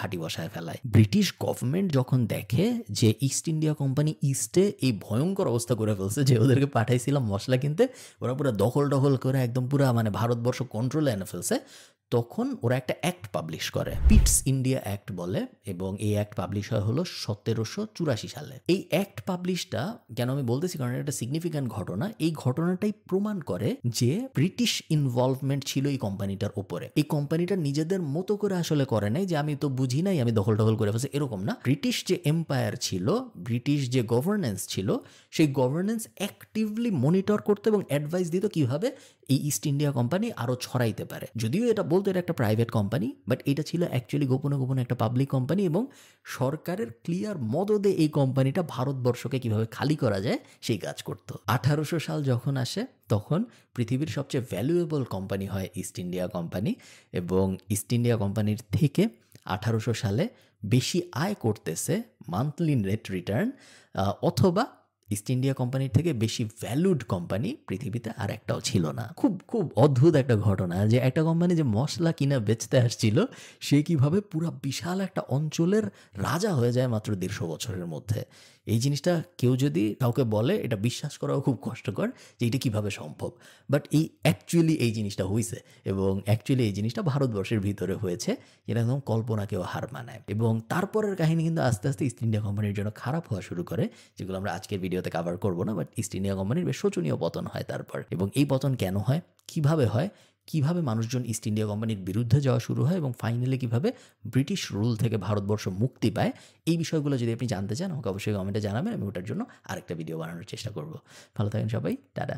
ঘাঁটি বসায় ফেলায়। ব্রিটিশ গভর্নমেন্ট যখন দেখে যে ইস্ট ইন্ডিয়া কোম্পানি ইস্টে এই ভয়ঙ্কর অবস্থা করে ফেলছে যে ওদেরকে পাঠাইছিলাম মশলা কিনতে, ওরা পুরো দখল করে একদম পুরো মানে ভারতবর্ষ কন্ট্রোলে এনে ফেলছে, তখন ওরা একটা অ্যাক্ট পাবলিশ করে, পিটস ইন্ডিয়া অ্যাক্ট বলে, এবং এই অ্যাক্ট পাবলিশ হয় হলো 1784 সালে। এই অ্যাক্ট পাবলিশটা কেন আমি বলতেছি, কারণ এটা একটা সিগনিফিক্যান্ট ঘটনা। এই ঘটনাটাই প্রমাণ করে যে ব্রিটিশ ইনভলভমেন্ট ছিল এই কোম্পানিটার উপরে। এই কোম্পানিটা নিজেদের মতো করে আসলে করে নাই যে আমি তো বুঝি নাই, আমি দখল করে ফেলছি, এরকম না। ব্রিটিশ যে এম্পায়ার ছিল, ব্রিটিশ যে গভর্নেন্স ছিল, সেই গভর্নেন্স অ্যাক্টিভলি মনিটর করতে এবং অ্যাডভাইস দিত কিভাবে এই ইস্ট ইন্ডিয়া কোম্পানি আরো ছড়াইতে পারে। যদিও এটা বলতো এটা একটা প্রাইভেট কোম্পানি, বাট এটা ছিল অ্যাকচুয়ালি গোপনে একটা পাবলিক কোম্পানি, এবং সরকারের ক্লিয়ার মদদে এই কোম্পানিটা ভারতবর্ষকে কিভাবে খালি করা যায় সেই কাজ করতো। 1800 সাল যখন আসে তখন পৃথিবীর সবচেয়ে ভ্যালুয়েবল কোম্পানি হয় ইস্ট ইন্ডিয়া কোম্পানি, এবং ইস্ট ইন্ডিয়া কোম্পানির থেকে 1800 সালে বেশি আয় করতেছে মান্থলি নেট রিটার্ন, অথবা ইস্ট ইন্ডিয়া কোম্পানির থেকে বেশি ভ্যালুড কোম্পানি পৃথিবীতে আর একটাও ছিল না। খুব অদ্ভুত একটা ঘটনা যে একটা কোম্পানি যে মশলা কিনা বেচতে আসছিল, সে কিভাবে পুরো বিশাল একটা অঞ্চলের রাজা হয়ে যায় মাত্র 150 বছরের মধ্যে। এই জিনিসটা কেউ যদি কাউকে বলে, এটা বিশ্বাস করাও খুব কষ্টকর যে এটা কিভাবে সম্ভব, বাট অ্যাকচুয়ালি এই জিনিসটা হয়েছে, এবং অ্যাকচুয়ালি এই জিনিসটা ভারতবর্ষের ভিতরে হয়েছে, যেটা একদম কল্পনাকেও হার মানায়। এবং তারপরের কাহিনী কিন্তু আস্তে আস্তে ইস্ট ইন্ডিয়া কোম্পানির জন্য খারাপ হওয়া শুরু করে, যেগুলো আমরা আজকের ভিডিওতে কভার করবো না, বাট ইস্ট ইন্ডিয়া কোম্পানির বেশ শোচনীয় পতন হয় তারপর। এবং এই পতন কেন হয়, কিভাবে মানুষজন ইস্ট ইন্ডিয়া কোম্পানির বিরুদ্ধে যাওয়া শুরু হয়, এবং ফাইনালি কিভাবে ব্রিটিশ রুল থেকে ভারতবর্ষ মুক্তি পায়, এই বিষয়গুলো যদি আপনি জানতে চান আমাকে অবশ্যই কমেন্টে জানাবেন, আমি ওটার জন্য আরেকটা ভিডিও বানানোর চেষ্টা করব। ভালো থাকেন সবাই, টাটা।